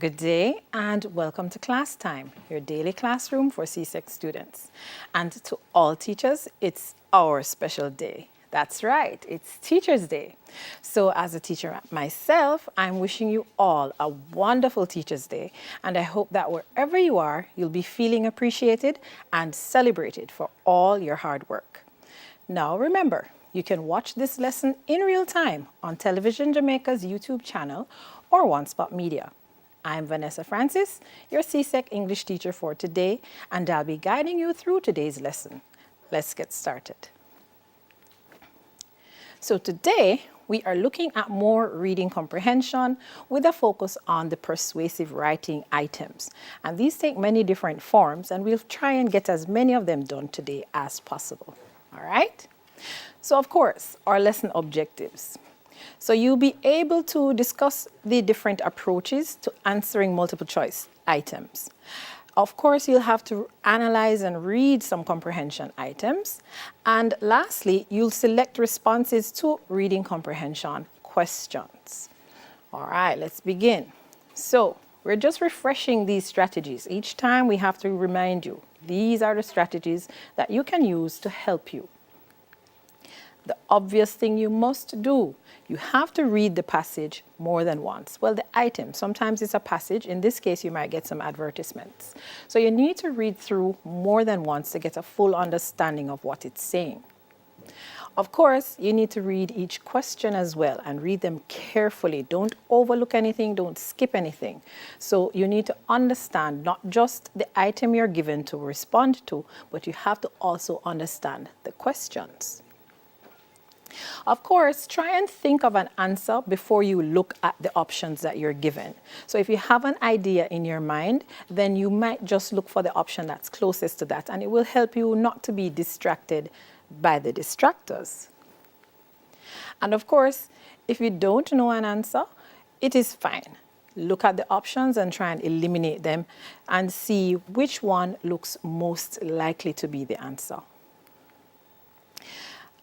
Good day and welcome to Class Time, your daily classroom for CSEC students. And to all teachers, it's our special day. That's right, it's Teachers' Day. So as a teacher myself, I'm wishing you all a wonderful Teachers' Day. And I hope that wherever you are, you'll be feeling appreciated and celebrated for all your hard work. Now remember, you can watch this lesson in real time on Television Jamaica's YouTube channel or One Spot Media. I'm Vanessa Francis, your CSEC English teacher for today, and I'll be guiding you through today's lesson. Let's get started. So today, we are looking at more reading comprehension with a focus on the persuasive writing items. And these take many different forms, and we'll try and get as many of them done today as possible. All right? So of course, our lesson objectives. So you'll be able to discuss the different approaches to answering multiple choice items. Of course, you'll have to analyze and read some comprehension items. And lastly, you'll select responses to reading comprehension questions. All right, let's begin. So we're just refreshing these strategies. Each time we have to remind you, these are the strategies that you can use to help you. The obvious thing you must do, you have to read the passage more than once. Well, the item, sometimes it's a passage. In this case, you might get some advertisements. So you need to read through more than once to get a full understanding of what it's saying. Of course, you need to read each question as well and read them carefully. Don't overlook anything, don't skip anything. So you need to understand not just the item you're given to respond to, but you have to also understand the questions. Of course, try and think of an answer before you look at the options that you're given. So if you have an idea in your mind, then you might just look for the option that's closest to that, and it will help you not to be distracted by the distractors. And of course, if you don't know an answer, it is fine. Look at the options and try and eliminate them and see which one looks most likely to be the answer.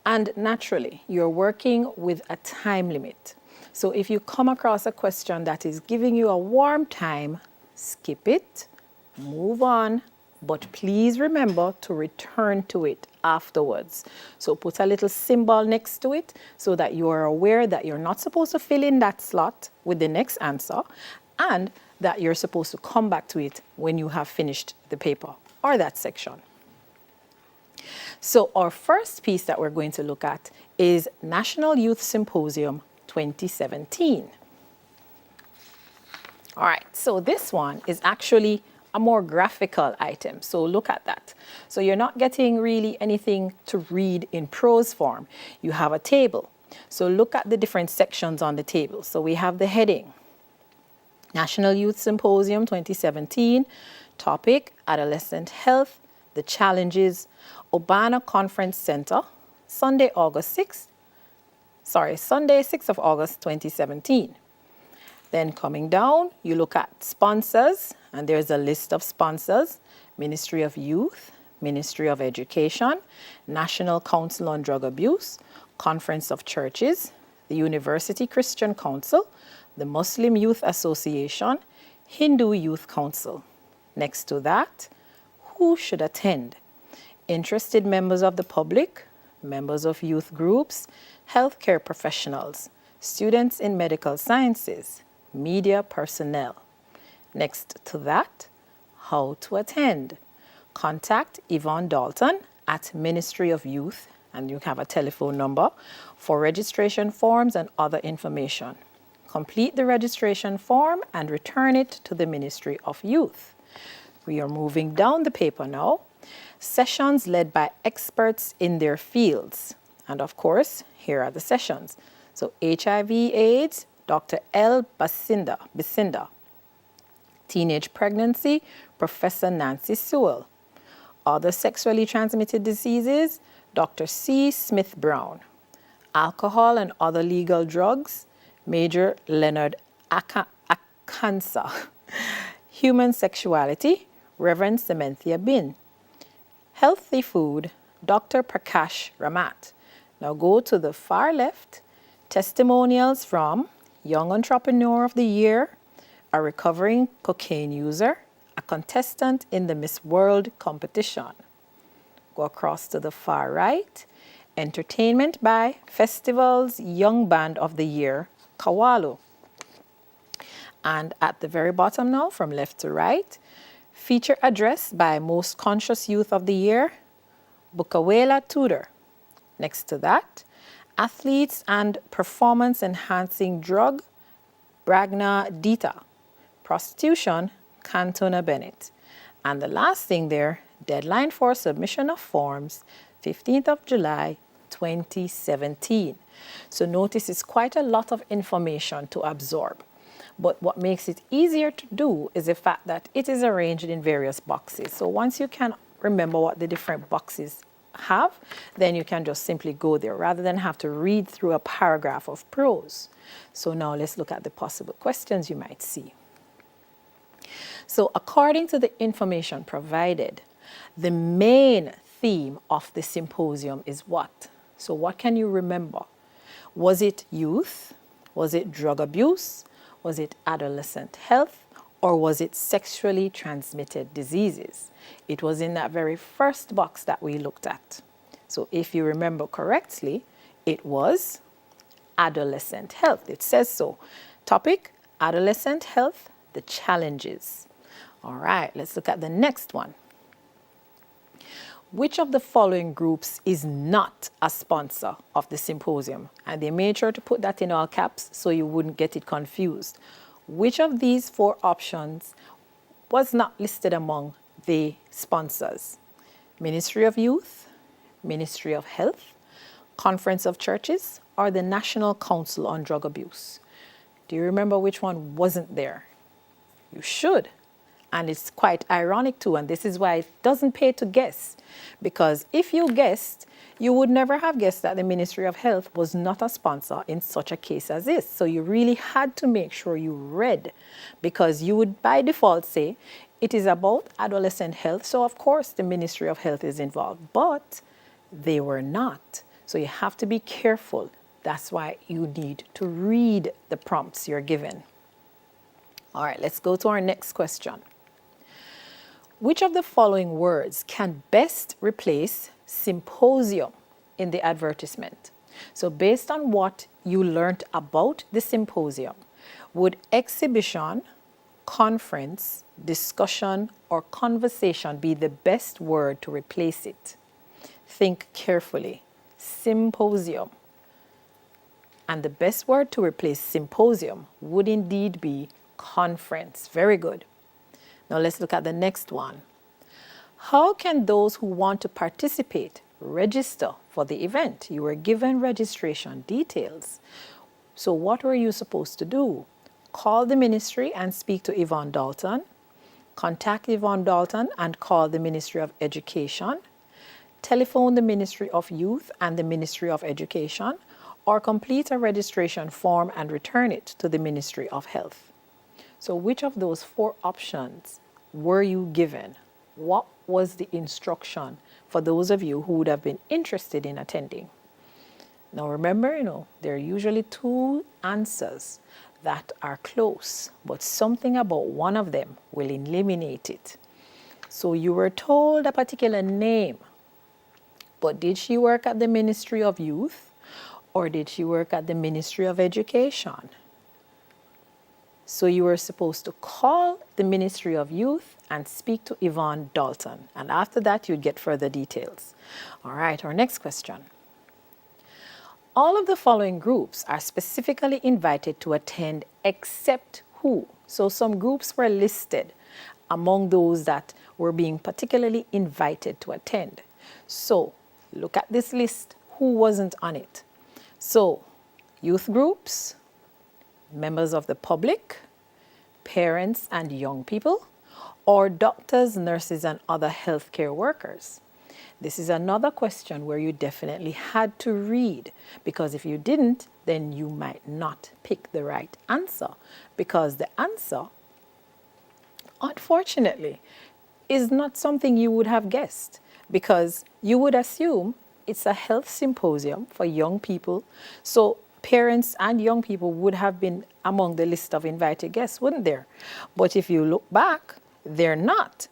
And naturally, you're working with a time limit. So if you come across a question that is giving you a warm time, skip it, move on, but please remember to return to it afterwards. So put a little symbol next to it so that you are aware that you're not supposed to fill in that slot with the next answer and that you're supposed to come back to it when you have finished the paper or that section. So our first piece that we're going to look at is National Youth Symposium 2017. All right, so this one is actually a more graphical item. So look at that. So you're not getting really anything to read in prose form. You have a table. So look at the different sections on the table. So we have the heading, National Youth Symposium 2017, topic, adolescent health, the challenges, Urbana Conference Center, Sunday, 6th of August, 2017. Then coming down, you look at sponsors, and there's a list of sponsors, Ministry of Youth, Ministry of Education, National Council on Drug Abuse, Conference of Churches, the University Christian Council, the Muslim Youth Association, Hindu Youth Council. Next to that, who should attend? Interested members of the public, members of youth groups, healthcare professionals, students in medical sciences, media personnel. Next to that, how to attend. Contact Yvonne Dalton at Ministry of Youth, and you have a telephone number for registration forms and other information. Complete the registration form and return it to the Ministry of Youth. We are moving down the paper now. Sessions led by experts in their fields. And of course, here are the sessions. So HIV/AIDS, Dr. L. Basinda. Teenage pregnancy, Professor Nancy Sewell. Other sexually transmitted diseases, Dr. C. Smith Brown. Alcohol and other legal drugs, Major Leonard Akansa. Human sexuality, Reverend Sementhia Bin. Healthy food, Dr. Prakash Ramat. Now go to the far left, testimonials from Young Entrepreneur of the Year, a recovering cocaine user, a contestant in the Miss World competition. Go across to the far right. Entertainment by Festival's Young Band of the Year, Kawalu. And at the very bottom now, from left to right, feature address by Most Conscious Youth of the Year, Bukawela Tudor. Next to that, Athletes and Performance Enhancing Drug, Bragna Dita. Prostitution, Cantona Bennett. And the last thing there, deadline for submission of forms, 15th of July, 2017. So notice it's quite a lot of information to absorb. But what makes it easier to do is the fact that it is arranged in various boxes. So once you can remember what the different boxes have, then you can just simply go there rather than have to read through a paragraph of prose. So now let's look at the possible questions you might see. So according to the information provided, the main theme of the symposium is what? So what can you remember? Was it youth? Was it drug abuse? Was it adolescent health? Or was it sexually transmitted diseases? It was in that very first box that we looked at. So if you remember correctly, it was adolescent health. It says so. Topic, adolescent health, the challenges. All right, let's look at the next one. Which of the following groups is not a sponsor of the symposium? And they made sure to put that in all caps so you wouldn't get it confused. Which of these four options was not listed among the sponsors? Ministry of Youth, Ministry of Health, Conference of Churches, or the National Council on Drug Abuse? Do you remember which one wasn't there? You should. And it's quite ironic too, and this is why it doesn't pay to guess. Because if you guessed, you would never have guessed that the Ministry of Health was not a sponsor in such a case as this. So you really had to make sure you read, because you would by default say, it is about adolescent health, so of course the Ministry of Health is involved. But they were not. So you have to be careful. That's why you need to read the prompts you're given. All right, let's go to our next question. Which of the following words can best replace symposium in the advertisement? So based on what you learned about the symposium, would exhibition, conference, discussion, or conversation be the best word to replace it? Think carefully. Symposium. And the best word to replace symposium would indeed be conference. Very good. Now let's look at the next one. How can those who want to participate register for the event? You were given registration details. So what were you supposed to do? Call the ministry and speak to Yvonne Dalton. Contact Yvonne Dalton and call the Ministry of Education. Telephone the Ministry of Youth and the Ministry of Education, or complete a registration form and return it to the Ministry of Health. So which of those four options were you given? What was the instruction for those of you who would have been interested in attending? Now remember, there are usually two answers that are close, but something about one of them will eliminate it. So you were told a particular name, but did she work at the Ministry of Youth or did she work at the Ministry of Education? So you were supposed to call the Ministry of Youth and speak to Yvonne Dalton. And after that, you'd get further details. All right, our next question. All of the following groups are specifically invited to attend except who? So some groups were listed among those that were being particularly invited to attend. So look at this list. Who wasn't on it? So youth groups, members of the public, parents and young people, or doctors, nurses, and other healthcare workers? This is another question where you definitely had to read, because if you didn't, then you might not pick the right answer, because the answer, unfortunately, is not something you would have guessed, because you would assume it's a health symposium for young people. So parents and young people would have been among the list of invited guests, wouldn't there? But if you look back, they're not.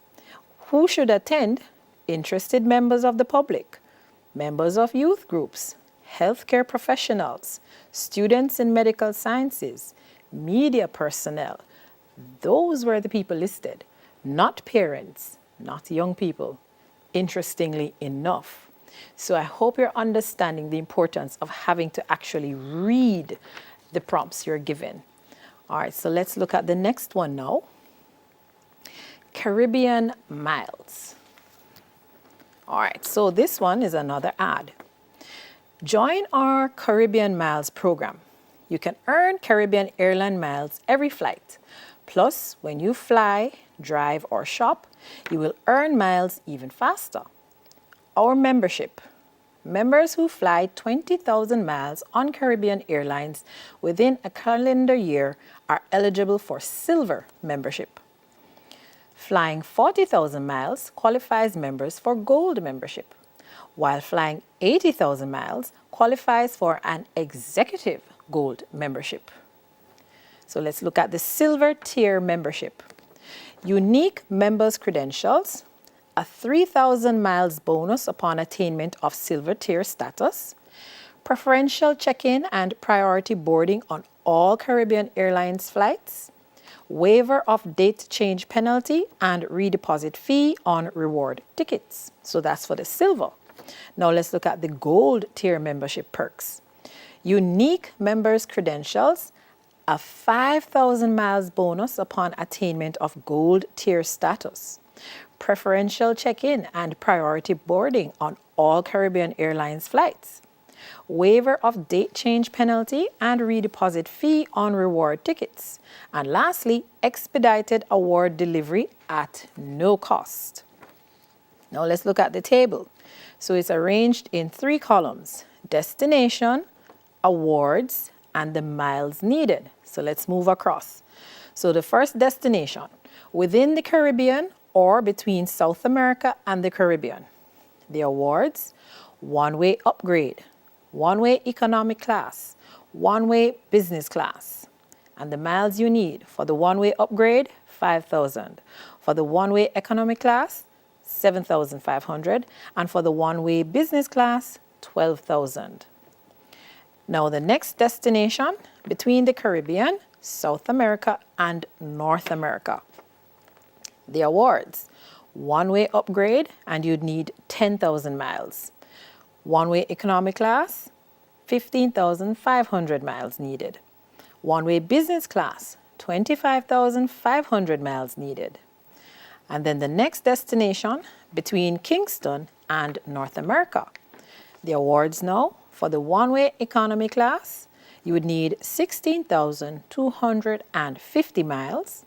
Who should attend? Interested members of the public, members of youth groups, healthcare professionals, students in medical sciences, media personnel. Those were the people listed, not parents, not young people, interestingly enough. So I hope you're understanding the importance of having to actually read the prompts you're given. All right, so let's look at the next one now. Caribbean miles. All right, so this one is another ad. Join our Caribbean Miles program. You can earn Caribbean airline miles every flight. Plus, when you fly, drive, or shop, you will earn miles even faster. Our membership. Members who fly 20,000 miles on Caribbean Airlines within a calendar year are eligible for Silver membership. Flying 40,000 miles qualifies members for Gold membership, while flying 80,000 miles qualifies for an Executive Gold membership. So let's look at the Silver tier membership. Unique members' credentials, a 3,000 miles bonus upon attainment of Silver tier status, preferential check-in and priority boarding on all Caribbean Airlines flights, waiver of date change penalty and redeposit fee on reward tickets. So that's for the Silver. Now let's look at the Gold tier membership perks. Unique members' credentials, a 5,000 miles bonus upon attainment of Gold tier status, preferential check-in and priority boarding on all Caribbean Airlines flights, waiver of date change penalty and redeposit fee on reward tickets, and lastly, expedited award delivery at no cost. Now let's look at the table. So it's arranged in 3 columns: destination, awards, and the miles needed. So let's move across. So the first destination, within the Caribbean or between South America and the Caribbean. The awards: one-way upgrade, one-way economic class, one-way business class. And the miles you need for the one-way upgrade, 5,000. For the one-way economic class, 7,500. And for the one-way business class, 12,000. Now the next destination, between the Caribbean, South America, and North America. The awards: one-way upgrade, and you'd need 10,000 miles. One-way economic class, 15,500 miles needed. One-way business class, 25,500 miles needed. And then the next destination, between Kingston and North America. The awards now, for the one-way economy class, you would need 16,250 miles.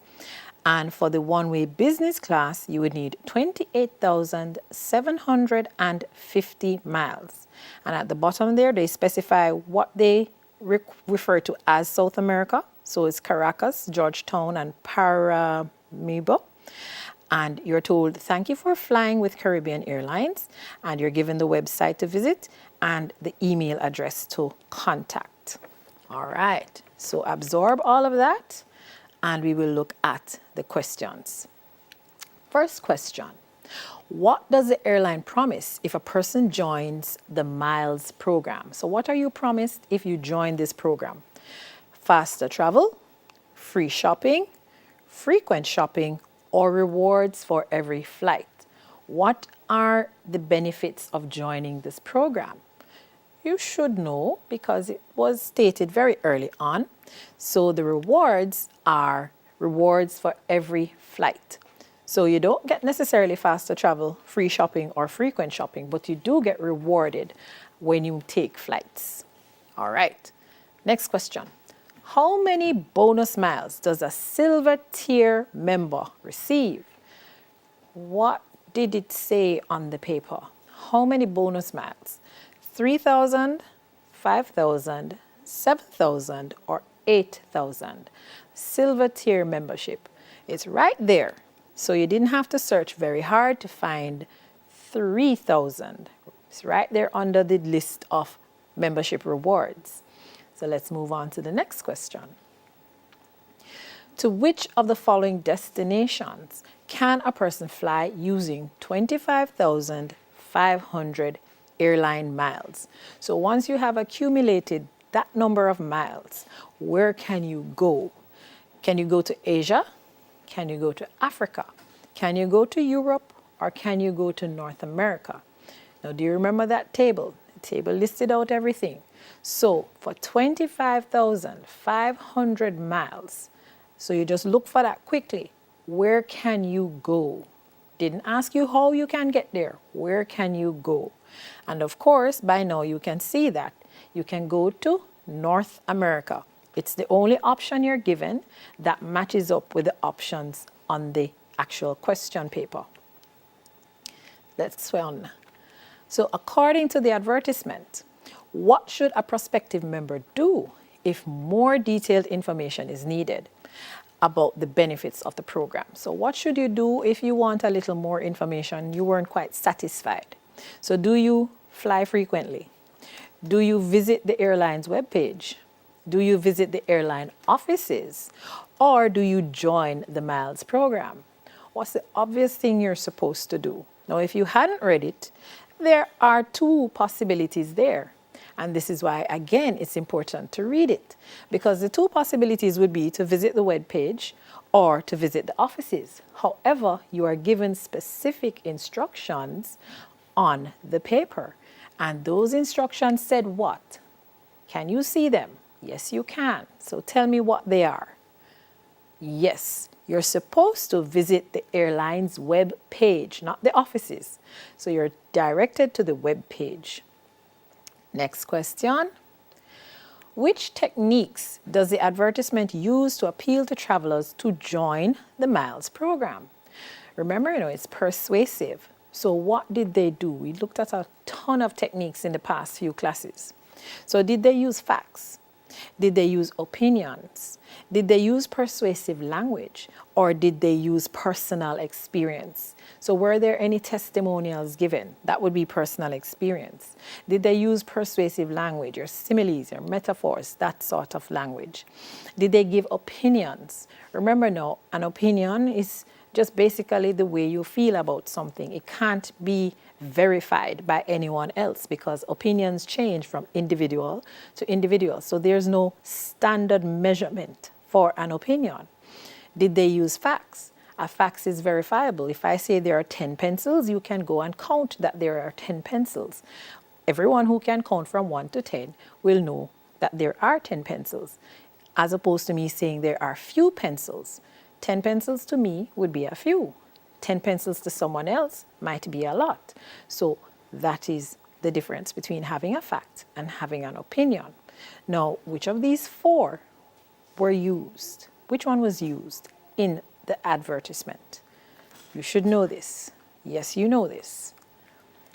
And for the one-way business class, you would need 28,750 miles. And at the bottom there, they specify what they refer to as South America. So it's Caracas, Georgetown, and Paramaribo. And you're told, thank you for flying with Caribbean Airlines. And you're given the website to visit and the email address to contact. All right, so absorb all of that, and we will look at the questions. First question: what does the airline promise if a person joins the Miles program? So what are you promised if you join this program? Faster travel, free shopping, frequent shopping, or rewards for every flight? What are the benefits of joining this program? You should know because it was stated very early on. So the rewards are rewards for every flight. So you don't get necessarily faster travel, free shopping, or frequent shopping, but you do get rewarded when you take flights. All right, next question. How many bonus miles does a Silver tier member receive? What did it say on the paper? How many bonus miles? 3,000, 5,000, 7,000, or 8,000. Silver tier membership. It's right there. So you didn't have to search very hard to find 3,000. It's right there under the list of membership rewards. So let's move on to the next question. To which of the following destinations can a person fly using 25,500 airline miles? So once you have accumulated that number of miles, where can you go? Can you go to Asia? Can you go to Africa? Can you go to Europe? Or can you go to North America? Now, do you remember that table? The table listed out everything. So for 25,500 miles, so you just look for that quickly. Where can you go? Didn't ask you how you can get there. Where can you go? And of course, by now you can see that you can go to North America. It's the only option you're given that matches up with the options on the actual question paper. Let's on. So according to the advertisement, what should a prospective member do if more detailed information is needed about the benefits of the program? So what should you do if you want a little more information, you weren't quite satisfied? So do you fly frequently? Do you visit the airline's webpage? Do you visit the airline offices? Or do you join the miles program? What's the obvious thing you're supposed to do? Now, if you hadn't read it, there are two possibilities there. And this is why, again, it's important to read it. Because the two possibilities would be to visit the web page or to visit the offices. However, you are given specific instructions on the paper. And those instructions said what? Can you see them? Yes, you can. So tell me what they are. Yes, you're supposed to visit the airline's web page, not the offices. So you're directed to the web page. Next question. Which techniques does the advertisement use to appeal to travelers to join the miles program? Remember, it's persuasive. So what did they do? We looked at a ton of techniques in the past few classes. So did they use facts? Did they use opinions? Did they use persuasive language? Or did they use personal experience? So were there any testimonials given? That would be personal experience. Did they use persuasive language or similes or metaphors, that sort of language? Did they give opinions? Remember now, an opinion is just basically the way you feel about something. It can't be verified by anyone else because opinions change from individual to individual. So there's no standard measurement for an opinion. Did they use facts? A fact is verifiable. If I say there are 10 pencils, you can go and count that there are 10 pencils. Everyone who can count from 1 to 10 will know that there are 10 pencils, as opposed to me saying there are few pencils. 10 pencils to me would be a few. 10 pencils to someone else might be a lot. So that is the difference between having a fact and having an opinion. Now, which of these four were used? Which one was used in the advertisement? You should know this. Yes, you know this.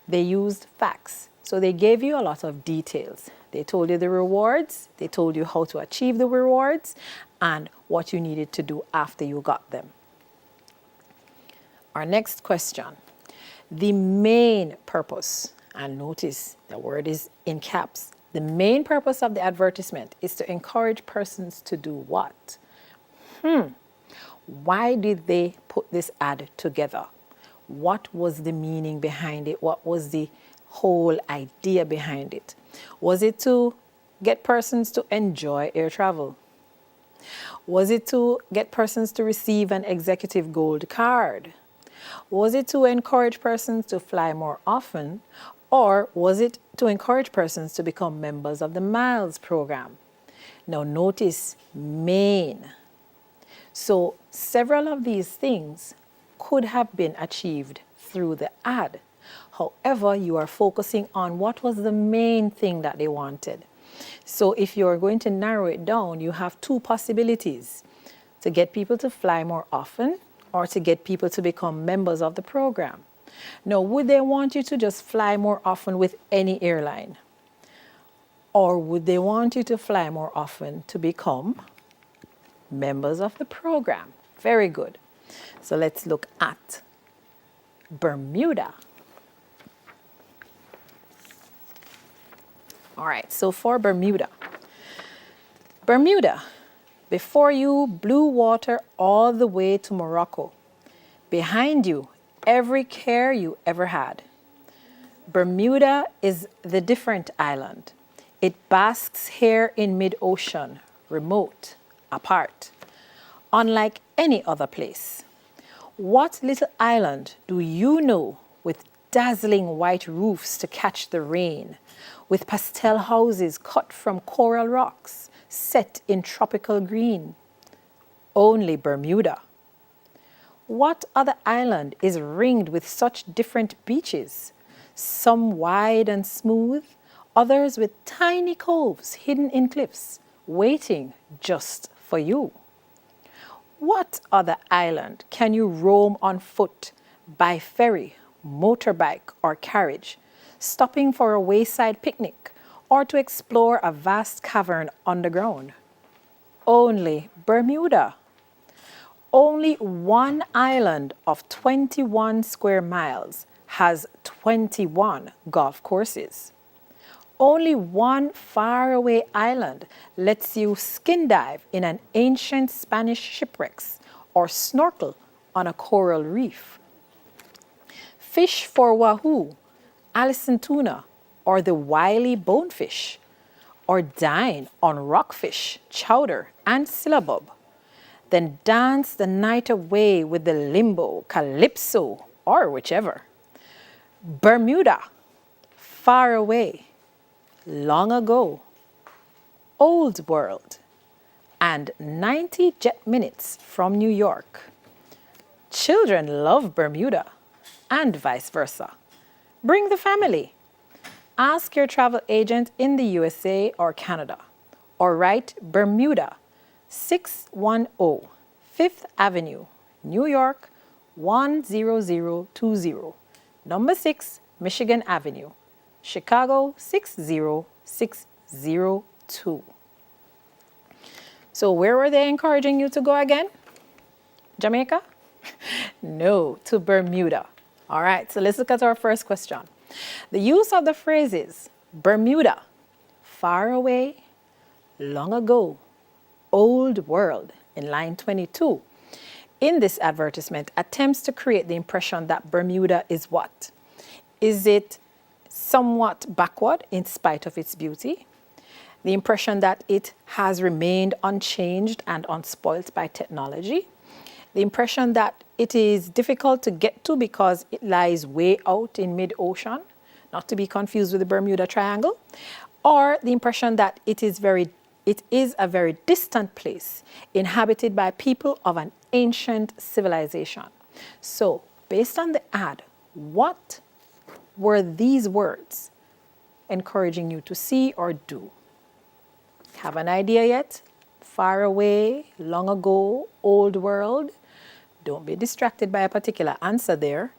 They used facts. So they gave you a lot of details. They told you the rewards, they told you how to achieve the rewards, and what you needed to do after you got them. Our next question. The main purpose, and notice the word is in caps, the main purpose of the advertisement is to encourage persons to do what? Why did they put this ad together? What was the meaning behind it? What was the whole idea behind it? Was it to get persons to enjoy air travel? Was it to get persons to receive an executive gold card? Was it to encourage persons to fly more often? Or was it to encourage persons to become members of the miles program? Now notice main. So several of these things could have been achieved through the ad. However, you are focusing on what was the main thing that they wanted. So if you're going to narrow it down, you have two possibilities: to get people to fly more often or to get people to become members of the program. Now, would they want you to just fly more often with any airline? Or would they want you to fly more often to become members of the program? Very good. So let's look at Bermuda. All right, so for Bermuda, Bermuda. Before you, blue water all the way to Morocco. Behind you, every care you ever had. Bermuda is the different island. It basks here in mid-ocean, remote, apart, unlike any other place. What little island do you know with dazzling white roofs to catch the rain, with pastel houses cut from coral rocks, set in tropical green? Only Bermuda. What other island is ringed with such different beaches, some wide and smooth, others with tiny coves hidden in cliffs, waiting just for you? What other island can you roam on foot, by ferry, motorbike, or carriage, stopping for a wayside picnic or to explore a vast cavern underground? Only Bermuda. Only one island of 21 square miles has 21 golf courses. Only one faraway island lets you skin dive in an ancient Spanish shipwrecks or snorkel on a coral reef. Fish for wahoo, Allison tuna, or the wily bonefish, or dine on rockfish, chowder, and syllabub. Then dance the night away with the limbo, calypso, or whichever. Bermuda, far away, long ago, old world, and 90 jet minutes from New York. Children love Bermuda, and vice versa. Bring the family. Ask your travel agent in the USA or Canada, or write Bermuda, 610 Fifth Avenue, New York, 10020. Number 6, Michigan Avenue, Chicago, 60602. So where were they encouraging you to go again? Jamaica? No, to Bermuda. All right, so let's look at our first question. The use of the phrases Bermuda, far away, long ago, old world in line 22 in this advertisement attempts to create the impression that Bermuda is what? Is it somewhat backward in spite of its beauty? The impression that it has remained unchanged and unspoilt by technology? The impression that it is difficult to get to because it lies way out in mid-ocean, not to be confused with the Bermuda Triangle? Or the impression that it is a very distant place, inhabited by people of an ancient civilization. So, based on the ad, what were these words encouraging you to see or do? Have an idea yet? Far away, long ago, old world. Don't be distracted by a particular answer there,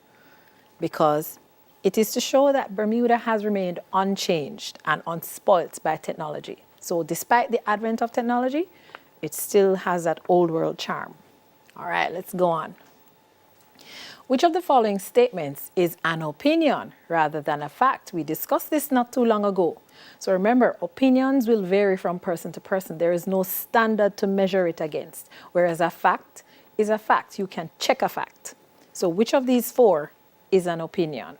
because it is to show that Bermuda has remained unchanged and unspoilt by technology. So despite the advent of technology, it still has that old world charm. All right, let's go on. Which of the following statements is an opinion rather than a fact? We discussed this not too long ago. So remember, opinions will vary from person to person. There is no standard to measure it against, whereas a fact is a fact. You can check a fact. So which of these four is an opinion?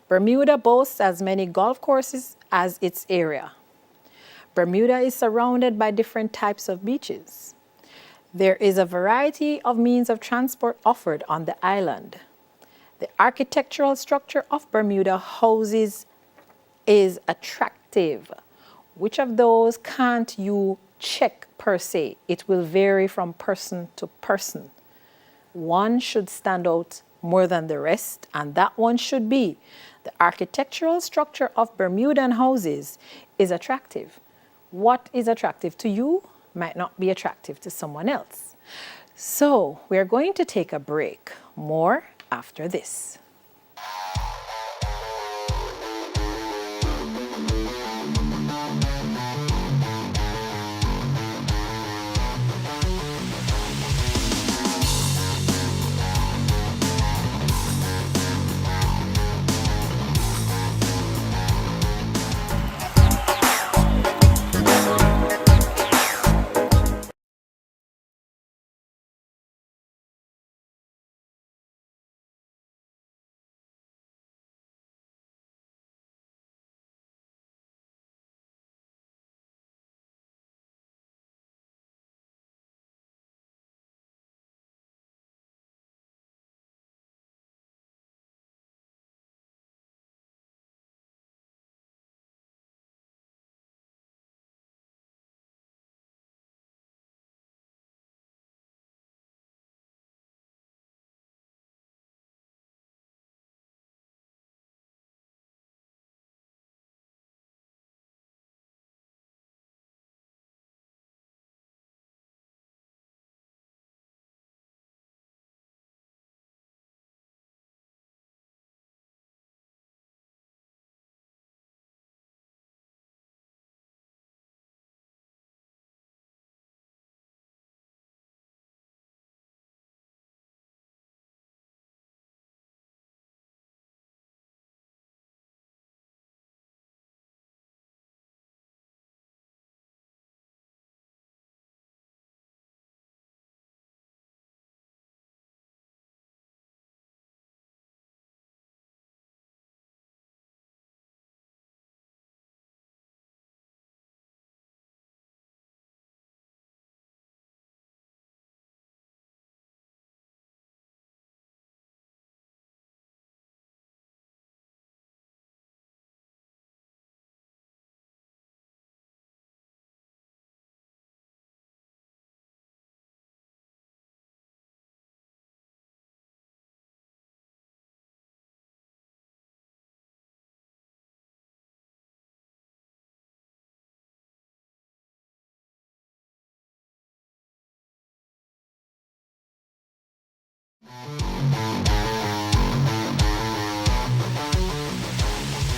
Bermuda boasts as many golf courses as its area. Bermuda is surrounded by different types of beaches. There is a variety of means of transport offered on the island. The architectural structure of Bermuda houses is attractive. Which of those can't you check per se? It will vary from person to person. One should stand out more than the rest, and that one should be the architectural structure of Bermudan houses is attractive. What is attractive to you might not be attractive to someone else. So we're going to take a break. More after this.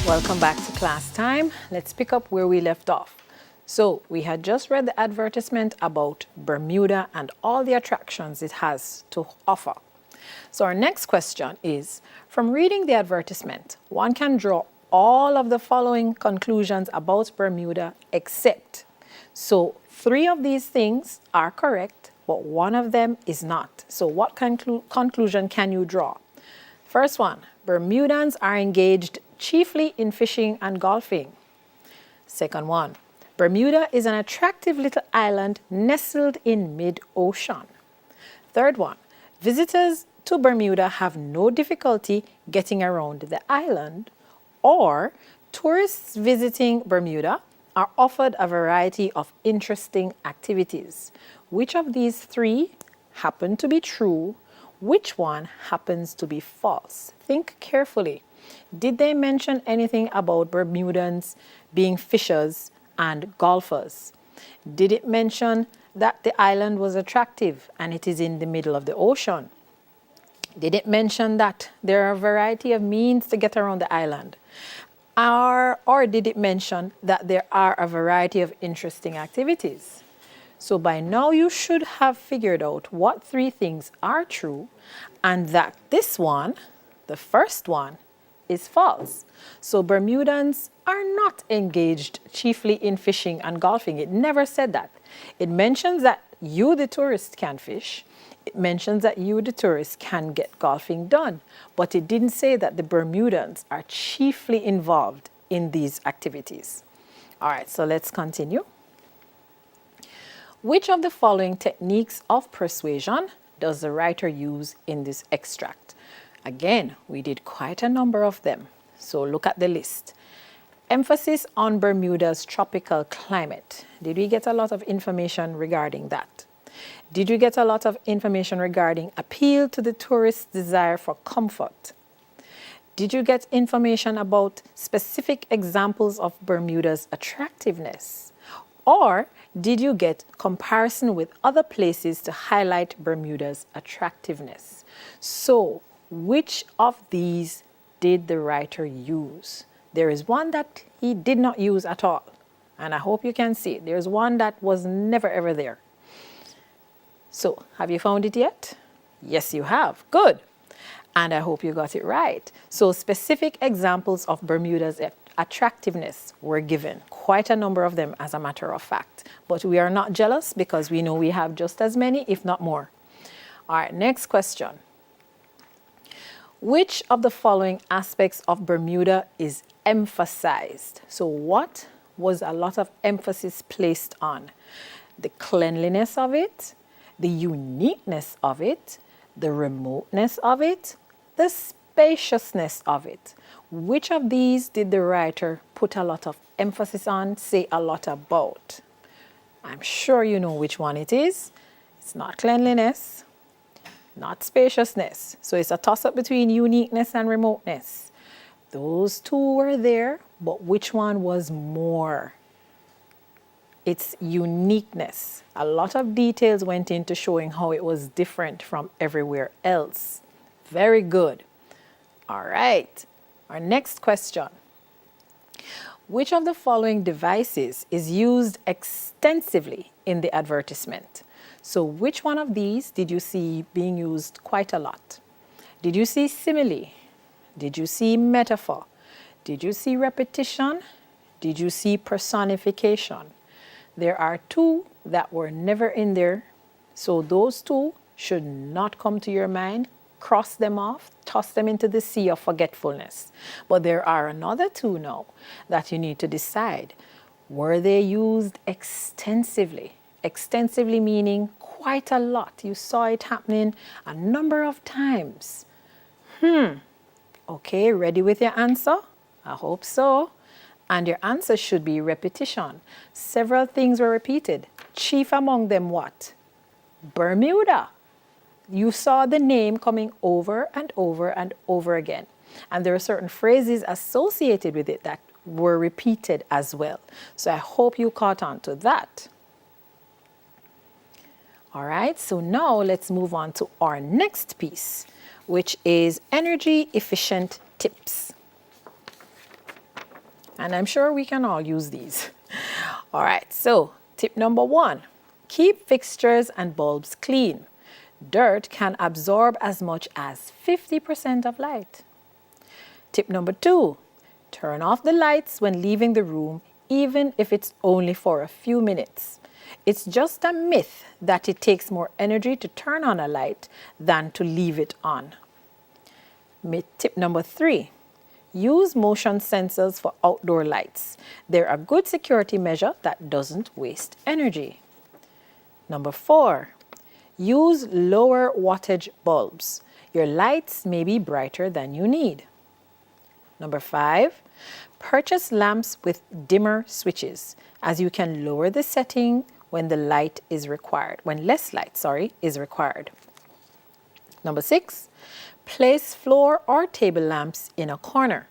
Welcome back to class time. Let's pick up where we left off. So we had just read the advertisement about Bermuda and all the attractions it has to offer. So our next question is, from reading the advertisement, one can draw all of the following conclusions about Bermuda except. So 3 of these things are correct, but 1 of them is not. So what conclusion can you draw? First one, Bermudans are engaged chiefly in fishing and golfing. Second one, Bermuda is an attractive little island nestled in mid-ocean. Third one, visitors to Bermuda have no difficulty getting around the island, or tourists visiting Bermuda are offered a variety of interesting activities. Which of these 3 happen to be true? Which one happens to be false? Think carefully. Did they mention anything about Bermudans being fishers and golfers? Did it mention that the island was attractive and it is in the middle of the ocean? Did it mention that there are a variety of means to get around the island? Or did it mention that there are a variety of interesting activities? So by now you should have figured out what 3 things are true and that this one, the first one, is false. So Bermudans are not engaged chiefly in fishing and golfing. It never said that. It mentions that you, the tourist, can fish. It mentions that you, the tourist, can get golfing done. But it didn't say that the Bermudans are chiefly involved in these activities. All right, so let's continue. Which of the following techniques of persuasion does the writer use in this extract? Again, we did quite a number of them. So look at the list. Emphasis on Bermuda's tropical climate. Did we get a lot of information regarding that? Did you get a lot of information regarding appeal to the tourist's desire for comfort? Did you get information about specific examples of Bermuda's attractiveness? Or did you get comparison with other places to highlight Bermuda's attractiveness? So, which of these did the writer use? There is one that he did not use at all. And I hope you can see it. There's one that was never ever there. So, have you found it yet? Yes, you have. Good. And I hope you got it right. So, specific examples of Bermuda's attractiveness were given. Quite a number of them, as a matter of fact. But we are not jealous because we know we have just as many, if not more. All right, next question. Which of the following aspects of Bermuda is emphasized? So what was a lot of emphasis placed on? The cleanliness of it, the uniqueness of it, the remoteness of it, the spaciousness of it. Which of these did the writer put a lot of emphasis on, say a lot about? I'm sure you know which one it is. It's not cleanliness, not spaciousness. So it's a toss-up between uniqueness and remoteness. Those 2 were there, but which one was more? It's uniqueness. A lot of details went into showing how it was different from everywhere else. Very good. All right. Our next question. Which of the following devices is used extensively in the advertisement? So which one of these did you see being used quite a lot? Did you see simile? Did you see metaphor? Did you see repetition? Did you see personification? There are 2 that were never in there. So those 2 should not come to your mind. Cross them off, toss them into the sea of forgetfulness. But there are another 2 now that you need to decide. Were they used extensively? Extensively meaning quite a lot. You saw it happening a number of times. Okay, ready with your answer? I hope so. And your answer should be repetition. Several things were repeated. Chief among them what? Bermuda. You saw the name coming over and over and over again. And there are certain phrases associated with it that were repeated as well. So I hope you caught on to that. All right, so now let's move on to our next piece, which is energy efficient tips. And I'm sure we can all use these. All right, so tip number 1, keep fixtures and bulbs clean. Dirt can absorb as much as 50% of light. Tip number 2, turn off the lights when leaving the room, even if it's only for a few minutes. It's just a myth that it takes more energy to turn on a light than to leave it on. Tip number 3, use motion sensors for outdoor lights. They're a good security measure that doesn't waste energy. Number 4, use lower wattage bulbs. Your lights may be brighter than you need. Number 5, purchase lamps with dimmer switches, as you can lower the setting when less light is required. Number 6, place floor or table lamps in a corner.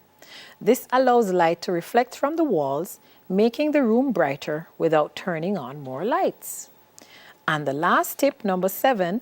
This allows light to reflect from the walls, making the room brighter without turning on more lights. And the last tip, number 7,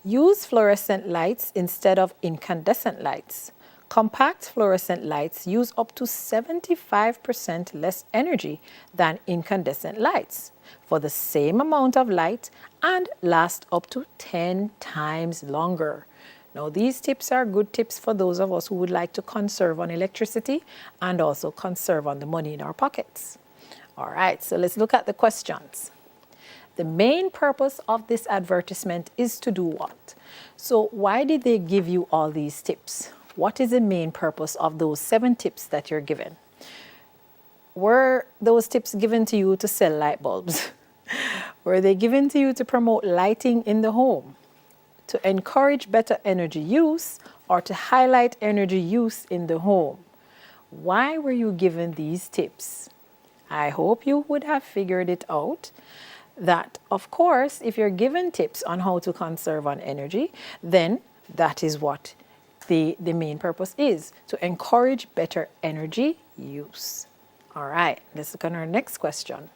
use fluorescent lights instead of incandescent lights. Compact fluorescent lights use up to 75% less energy than incandescent lights for the same amount of light and last up to 10 times longer. Now, these tips are good tips for those of us who would like to conserve on electricity and also conserve on the money in our pockets. All right, so let's look at the questions. The main purpose of this advertisement is to do what? So why did they give you all these tips? What is the main purpose of those 7 tips that you're given? Were those tips given to you to sell light bulbs? Were they given to you to promote lighting in the home, to encourage better energy use, or to highlight energy use in the home? Why were you given these tips? I hope you would have figured it out that, of course, if you're given tips on how to conserve on energy, then that is what the main purpose is, to encourage better energy use. All right, let's look at our next question.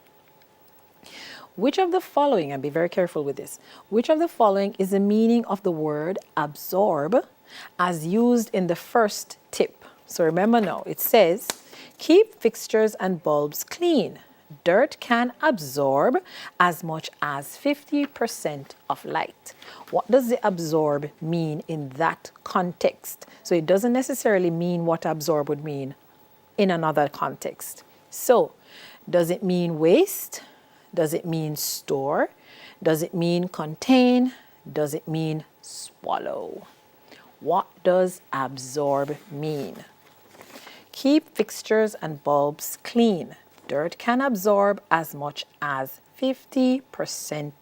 Which of the following, and be very careful with this, which of the following is the meaning of the word absorb as used in the first tip? So remember now, it says, keep fixtures and bulbs clean. Dirt can absorb as much as 50% of light. What does the absorb mean in that context? So it doesn't necessarily mean what absorb would mean in another context. So does it mean waste? Does it mean store? Does it mean contain? Does it mean swallow? What does absorb mean? Keep fixtures and bulbs clean. Dirt can absorb as much as 50%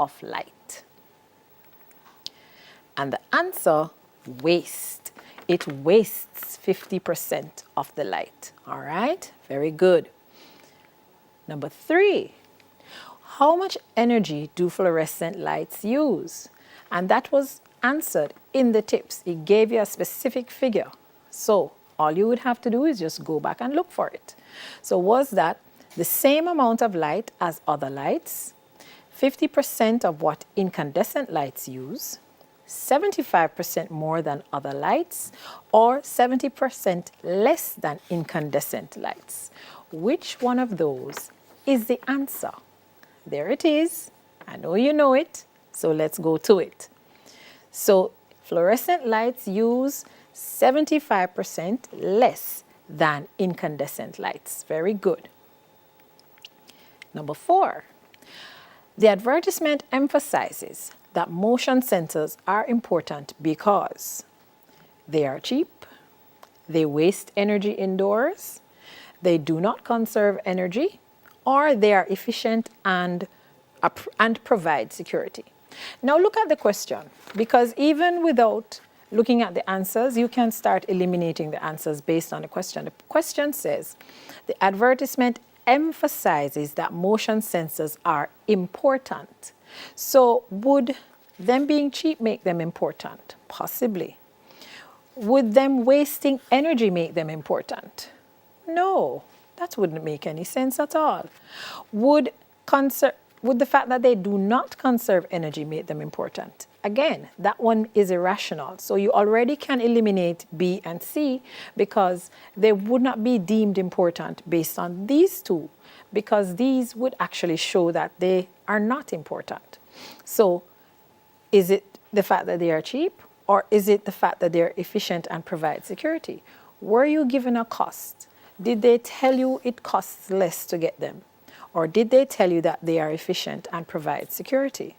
of light. And the answer, waste. It wastes 50% of the light. All right, very good. Number 3, how much energy do fluorescent lights use? And that was answered in the tips. It gave you a specific figure. So all you would have to do is just go back and look for it. So was that the same amount of light as other lights, 50% of what incandescent lights use, 75% more than other lights, or 70% less than incandescent lights? Which one of those is the answer? There it is. I know you know it, so let's go to it. So fluorescent lights use 75% less than incandescent lights. Very good. Number 4, the advertisement emphasizes that motion sensors are important because they are cheap, they waste energy indoors, they do not conserve energy, or they are efficient and provide security. Now look at the question, because even without looking at the answers, you can start eliminating the answers based on the question. The question says, the advertisement emphasizes that motion sensors are important. So would them being cheap make them important? Possibly. Would them wasting energy make them important? No, that wouldn't make any sense at all. Would would the fact that they do not conserve energy make them important? Again, that one is irrational. So you already can eliminate B and C because they would not be deemed important based on these two, because these would actually show that they are not important. So is it the fact that they are cheap, or is it the fact that they're efficient and provide security? Were you given a cost? Did they tell you it costs less to get them? Or did they tell you that they are efficient and provide security?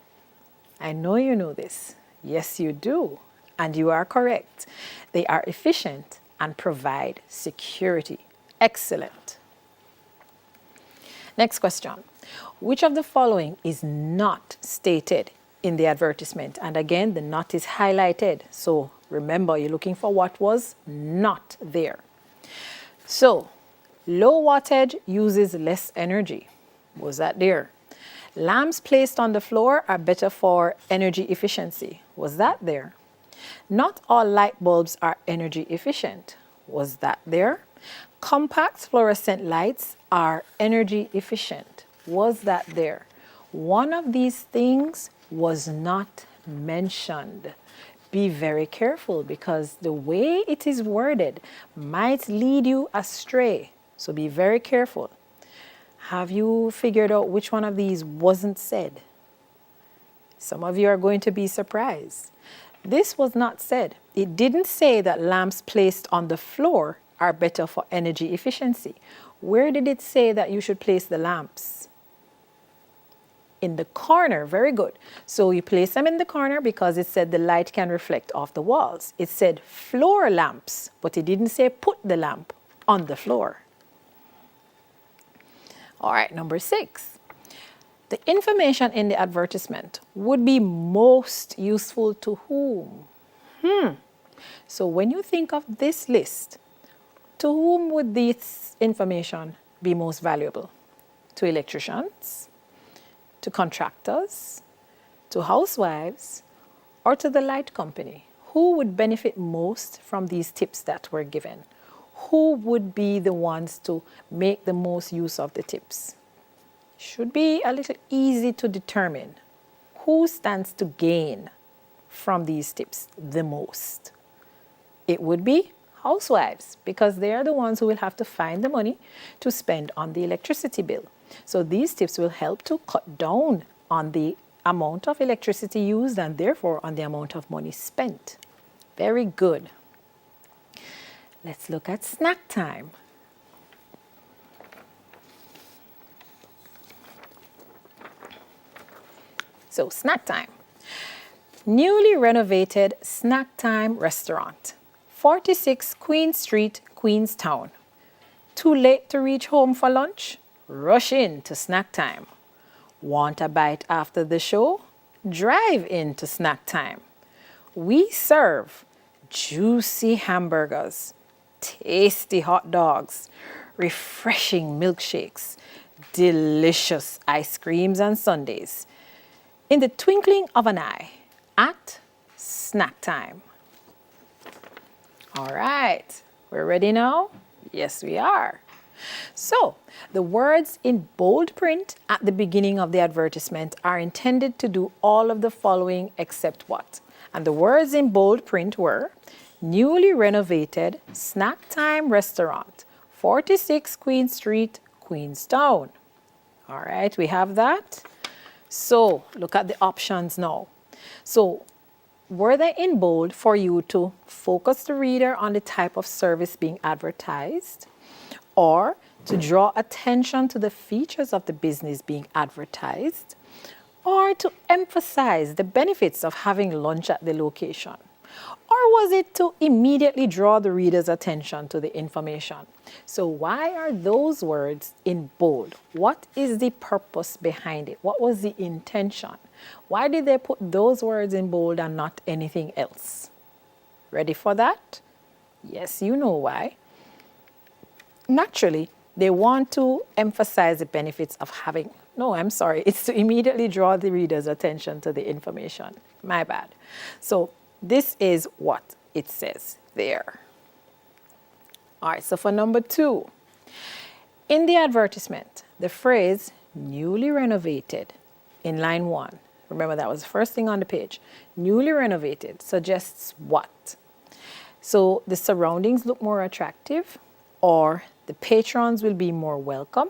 I know you know this. Yes, you do. And you are correct. They are efficient and provide security. Excellent. Next question. Which of the following is not stated in the advertisement? And again, the not is highlighted. So remember, you're looking for what was not there. So, low wattage uses less energy. Was that there? Lamps placed on the floor are better for energy efficiency. Was that there? Not all light bulbs are energy efficient. Was that there? Compact fluorescent lights are energy efficient. Was that there? One of these things was not mentioned. Be very careful because the way it is worded might lead you astray. So be very careful. Have you figured out which one of these wasn't said? Some of you are going to be surprised. This was not said. It didn't say that lamps placed on the floor are better for energy efficiency. Where did it say that you should place the lamps? In the corner. Very good. So you place them in the corner because it said the light can reflect off the walls. It said floor lamps, but it didn't say put the lamp on the floor. All right, number 6. The information in the advertisement would be most useful to whom? So when you think of this list, to whom would this information be most valuable? To electricians, to contractors, to housewives, or to the light company? Who would benefit most from these tips that were given? Who would be the ones to make the most use of the tips? Should be a little easy to determine who stands to gain from these tips the most. It would be housewives, because they are the ones who will have to find the money to spend on the electricity bill. So these tips will help to cut down on the amount of electricity used and therefore on the amount of money spent. Very good. Let's look at snack time. So snack time. Newly renovated snack time restaurant. 46 Queen Street, Queenstown. Too late to reach home for lunch? Rush in to snack time. Want a bite after the show? Drive in to snack time. We serve juicy hamburgers, tasty hot dogs, refreshing milkshakes, delicious ice creams and sundaes in the twinkling of an eye at snack time. All right, we're ready now? Yes, we are. So, the words in bold print at the beginning of the advertisement are intended to do all of the following except what? And the words in bold print were newly renovated snack time restaurant, 46 Queen Street, Queenstown. All right, we have that. So, look at the options now. So, were they in bold for you to focus the reader on the type of service being advertised, or to draw attention to the features of the business being advertised, or to emphasize the benefits of having lunch at the location? Or was it to immediately draw the reader's attention to the information? So why are those words in bold? What is the purpose behind it? What was the intention? Why did they put those words in bold and not anything else? Ready for that? Yes, you know why. Naturally, they want to emphasize the benefits of having, it's to immediately draw the reader's attention to the information. My bad. So this is what it says there. All right, so for number 2, in the advertisement, the phrase newly renovated in line 1. Remember, that was the first thing on the page. Newly renovated suggests what? So the surroundings look more attractive, or the patrons will be more welcome,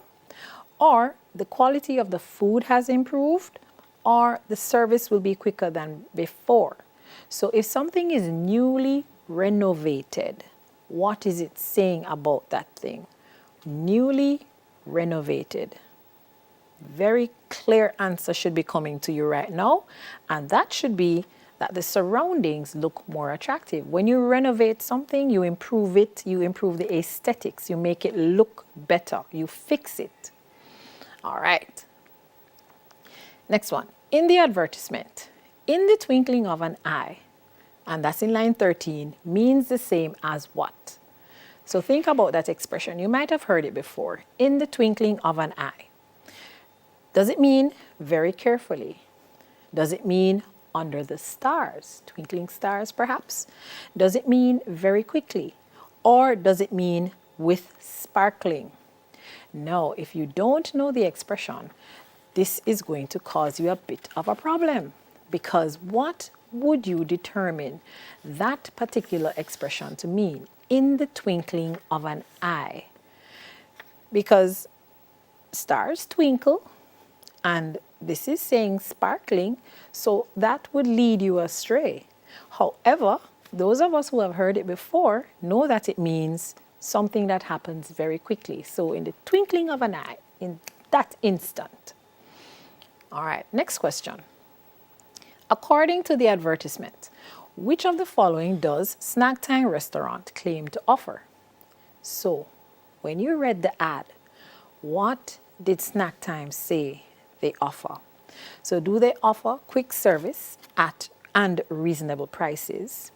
or the quality of the food has improved, or the service will be quicker than before. So if something is newly renovated, what is it saying about that thing? Newly renovated. Very clear answer should be coming to you right now, and that should be that the surroundings look more attractive. When you renovate something, you improve it, you improve the aesthetics, you make it look better, you fix it. All right. Next one. In the advertisement, in the twinkling of an eye, and that's in line 13, means the same as what? So think about that expression. You might have heard it before. In the twinkling of an eye. Does it mean very carefully? Does it mean under the stars, twinkling stars perhaps? Does it mean very quickly? Or does it mean with sparkling? No, if you don't know the expression, this is going to cause you a bit of a problem, because what would you determine that particular expression to mean? In the twinkling of an eye. Because stars twinkle, and this is saying sparkling, so that would lead you astray. However, those of us who have heard it before know that it means something that happens very quickly. So in the twinkling of an eye, in that instant. All right, next question. According to the advertisement, which of the following does Snack Time Restaurant claim to offer? So, when you read the ad, what did Snack Time say they offer? So do they offer quick service and reasonable prices?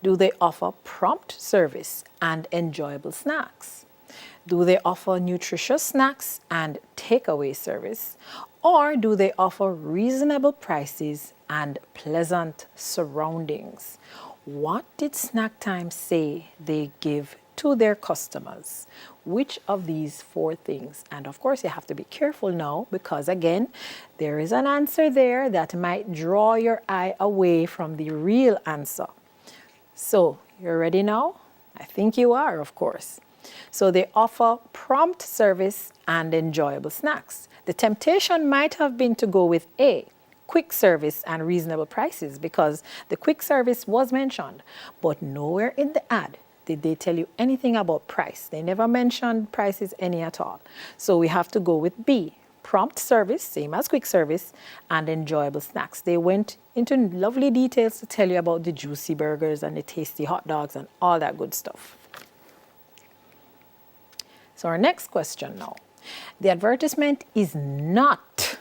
Do they offer prompt service and enjoyable snacks? Do they offer nutritious snacks and takeaway service? Or do they offer reasonable prices and pleasant surroundings? What did Snack Time say they give to their customers? Which of these 4 things? And of course, you have to be careful now, because again, there is an answer there that might draw your eye away from the real answer. So, you're ready now? I think you are, of course. So they offer prompt service and enjoyable snacks. The temptation might have been to go with A, quick service and reasonable prices, because the quick service was mentioned, but nowhere in the ad did they tell you anything about price. They never mentioned prices any at all. So we have to go with B, prompt service, same as quick service, and enjoyable snacks. They went into lovely details to tell you about the juicy burgers and the tasty hot dogs and all that good stuff. So our next question now. The advertisement is not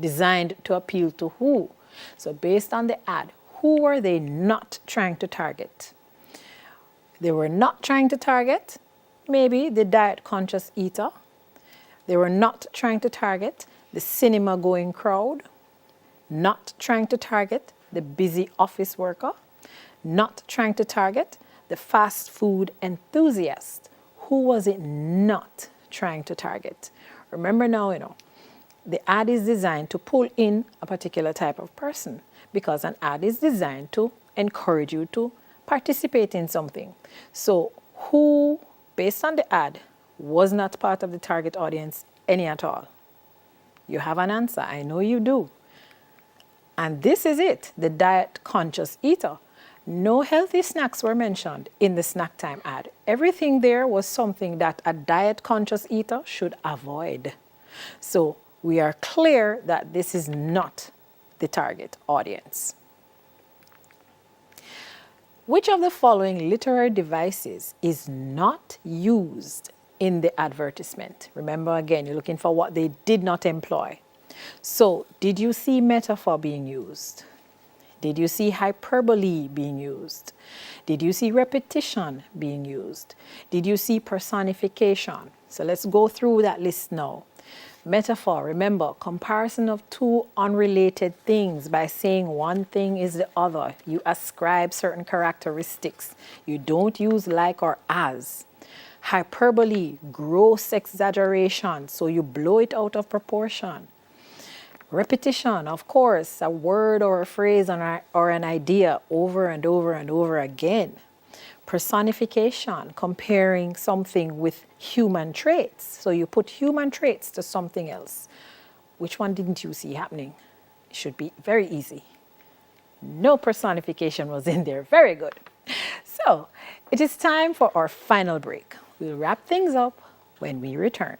designed to appeal to who? So based on the ad, who were they not trying to target? They were not trying to target maybe the diet-conscious eater. They were not trying to target the cinema-going crowd, not trying to target the busy office worker, not trying to target the fast food enthusiast. Who was it not trying to target? Remember now, the ad is designed to pull in a particular type of person, because an ad is designed to encourage you to participate in something. So who, based on the ad, was not part of the target audience any at all? You have an answer. I know you do. And this is it, the diet-conscious eater. No healthy snacks were mentioned in the Snack Time ad. Everything there was something that a diet-conscious eater should avoid. So we are clear that this is not the target audience. Which of the following literary devices is not used in the advertisement? Remember again, you're looking for what they did not employ. So, did you see metaphor being used? Did you see hyperbole being used? Did you see repetition being used? Did you see personification? So let's go through that list now. Metaphor, remember, comparison of 2 unrelated things by saying one thing is the other. You ascribe certain characteristics. You don't use like or as. Hyperbole, gross exaggeration, so you blow it out of proportion. Repetition, of course, a word or a phrase or an idea over and over and over again. Personification, comparing something with human traits. So you put human traits to something else. Which one didn't you see happening? It should be very easy. No personification was in there. Very good. So it is time for our final break. We'll wrap things up when we return.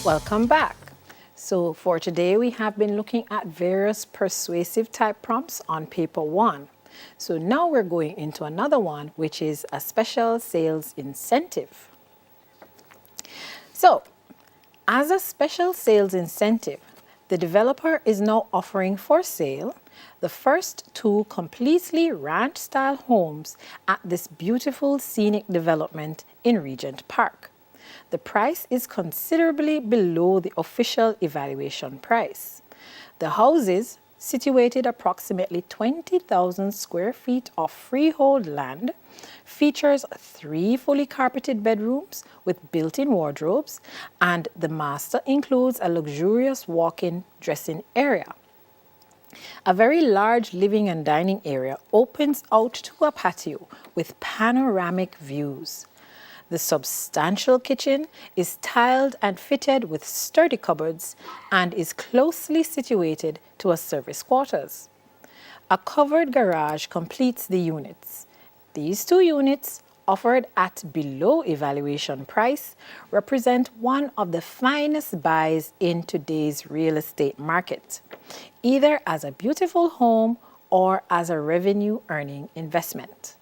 Welcome back. So for today, we have been looking at various persuasive type prompts on paper 1. So now we're going into another one, which is a special sales incentive. So as a special sales incentive, the developer is now offering for sale the first 2 completely ranch-style homes at this beautiful scenic development in Regent Park. The price is considerably below the official evaluation price. The houses, situated approximately 20,000 square feet of freehold land, features 3 fully carpeted bedrooms with built-in wardrobes, and the master includes a luxurious walk-in dressing area. A very large living and dining area opens out to a patio with panoramic views. The substantial kitchen is tiled and fitted with sturdy cupboards and is closely situated to a service quarters. A covered garage completes the units. These 2 units, offered at below evaluation price, represent one of the finest buys in today's real estate market, either as a beautiful home or as a revenue-earning investment.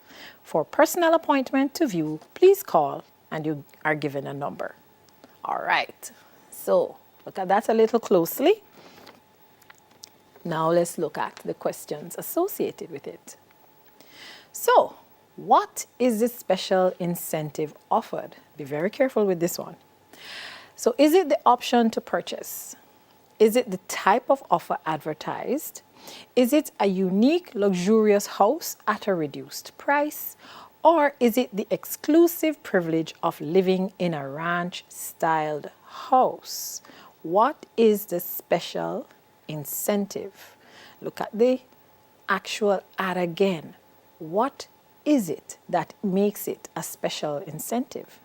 For personal appointment to view, please call and you are given a number. All right, so look at that a little closely. Now let's look at the questions associated with it. So, what is the special incentive offered? Be very careful with this one. So, is it the option to purchase? Is it the type of offer advertised? Is it a unique, luxurious house at a reduced price? Or is it the exclusive privilege of living in a ranch-styled house? What is the special incentive? Look at the actual ad again. What is it that makes it a special incentive?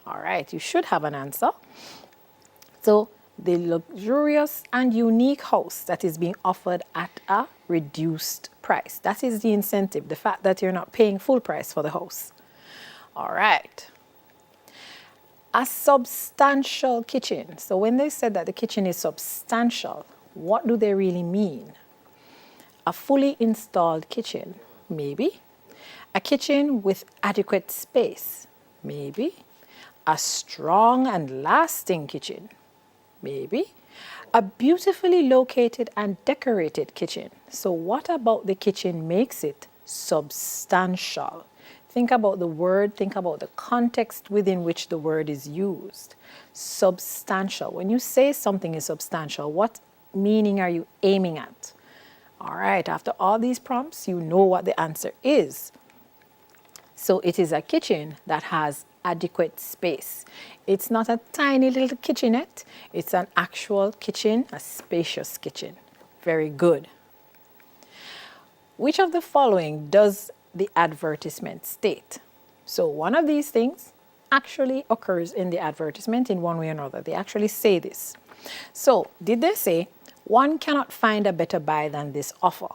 All right, you should have an answer. So the luxurious and unique house that is being offered at a reduced price. That is the incentive, the fact that you're not paying full price for the house. All right. A substantial kitchen. So when they said that the kitchen is substantial, what do they really mean? A fully installed kitchen, maybe. A kitchen with adequate space, maybe. A strong and lasting kitchen, maybe. A beautifully located and decorated kitchen. So what about the kitchen makes it substantial? Think about the word, think about the context within which the word is used. Substantial. When you say something is substantial, what meaning are you aiming at? All right, after all these prompts, you know what the answer is. So it is a kitchen that has adequate space. It's not a tiny little kitchenette. It's an actual kitchen, a spacious kitchen. Very good. Which of the following does the advertisement state? So one of these things actually occurs in the advertisement in one way or another. They actually say this. So did they say, one cannot find a better buy than this offer?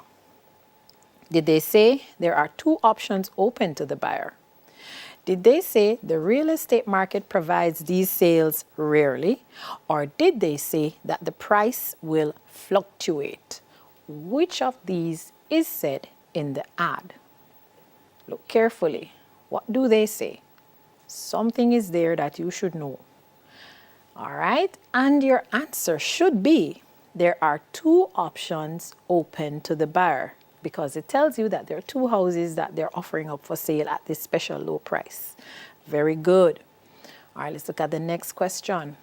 Did they say there are two options open to the buyer? Did they say the real estate market provides these sales rarely? Or did they say that the price will fluctuate? Which of these is said in the ad? Look carefully. What do they say? Something is there that you should know. All right, and your answer should be there are two options open to the buyer, because it tells you that there are two houses that they're offering up for sale at this special low price. Very good. All right, let's look at the next question.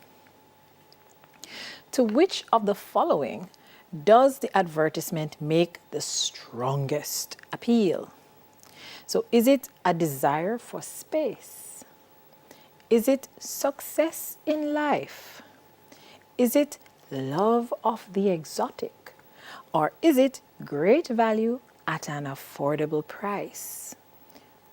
To which of the following does the advertisement make the strongest appeal? So is it a desire for space? Is it success in life? Is it love of the exotic? Or is it great value at an affordable price?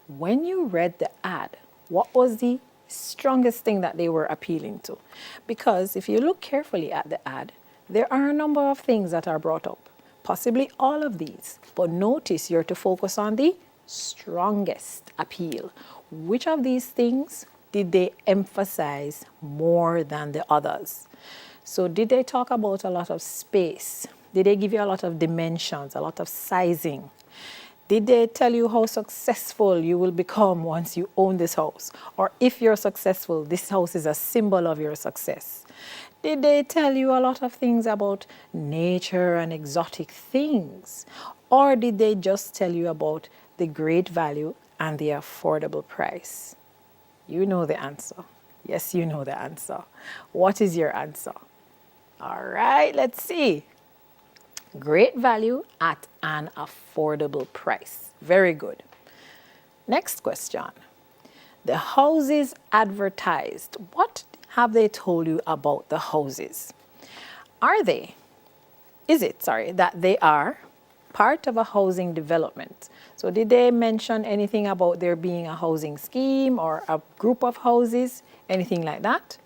When you read the ad, what was the strongest thing that they were appealing to? Because if you look carefully at the ad, there are a number of things that are brought up, possibly all of these. But notice you're to focus on the strongest appeal. Which of these things did they emphasize more than the others? So did they talk about a lot of space? Did they give you a lot of dimensions, a lot of sizing? Did they tell you how successful you will become once you own this house? Or if you're successful, this house is a symbol of your success. Did they tell you a lot of things about nature and exotic things? Or did they just tell you about the great value and the affordable price? You know the answer. Yes, you know the answer. What is your answer? All right, let's see. Great value at an affordable price. Very good. Next question. The houses advertised. What have they told you about the houses? Is it that they are part of a housing development? So did they mention anything about there being a housing scheme or a group of houses, anything like that?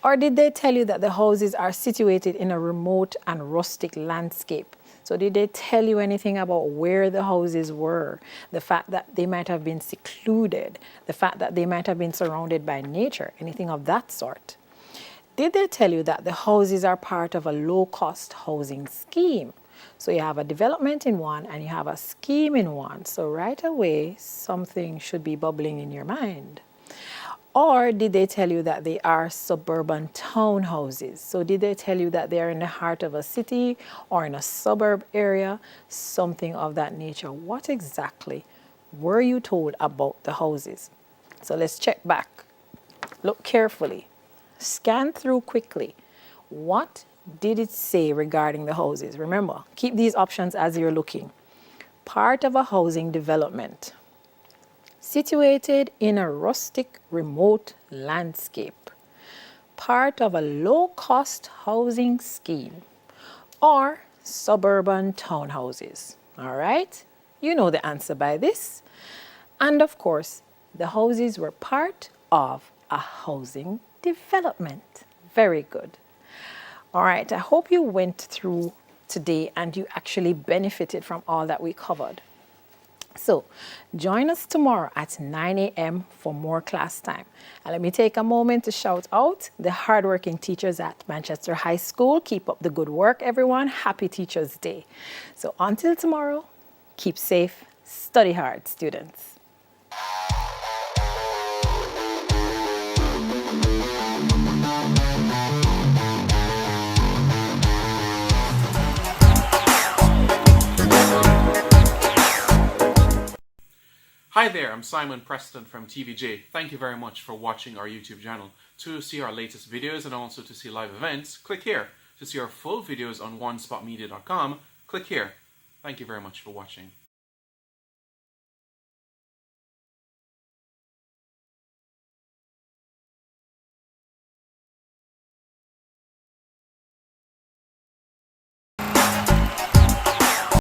Or did they tell you that the houses are situated in a remote and rustic landscape? So did they tell you anything about where the houses were? The fact that they might have been secluded, the fact that they might have been surrounded by nature, anything of that sort? Did they tell you that the houses are part of a low-cost housing scheme? So you have a development in one and you have a scheme in one. So right away, something should be bubbling in your mind. Or did they tell you that they are suburban townhouses? So did they tell you that they are in the heart of a city or in a suburb area? Something of that nature. What exactly were you told about the houses? So let's check back. Look carefully. Scan through quickly. What did it say regarding the houses? Remember, keep these options as you're looking. Part of a housing development. Situated in a rustic, remote landscape. Part of a low-cost housing scheme. Or suburban townhouses. All right? You know the answer by this. And of course, the houses were part of a housing development. Very good. All right, I hope you went through today and you actually benefited from all that we covered. So join us tomorrow at 9 a.m. for more class time. And let me take a moment to shout out the hardworking teachers at Manchester High School. Keep up the good work, everyone. Happy Teachers Day. So until tomorrow, keep safe, study hard, students. Hi there, I'm Simon Preston from TVJ. Thank you very much for watching our YouTube channel. To see our latest videos and also to see live events, click here. To see our full videos on onespotmedia.com, click here. Thank you very much for watching.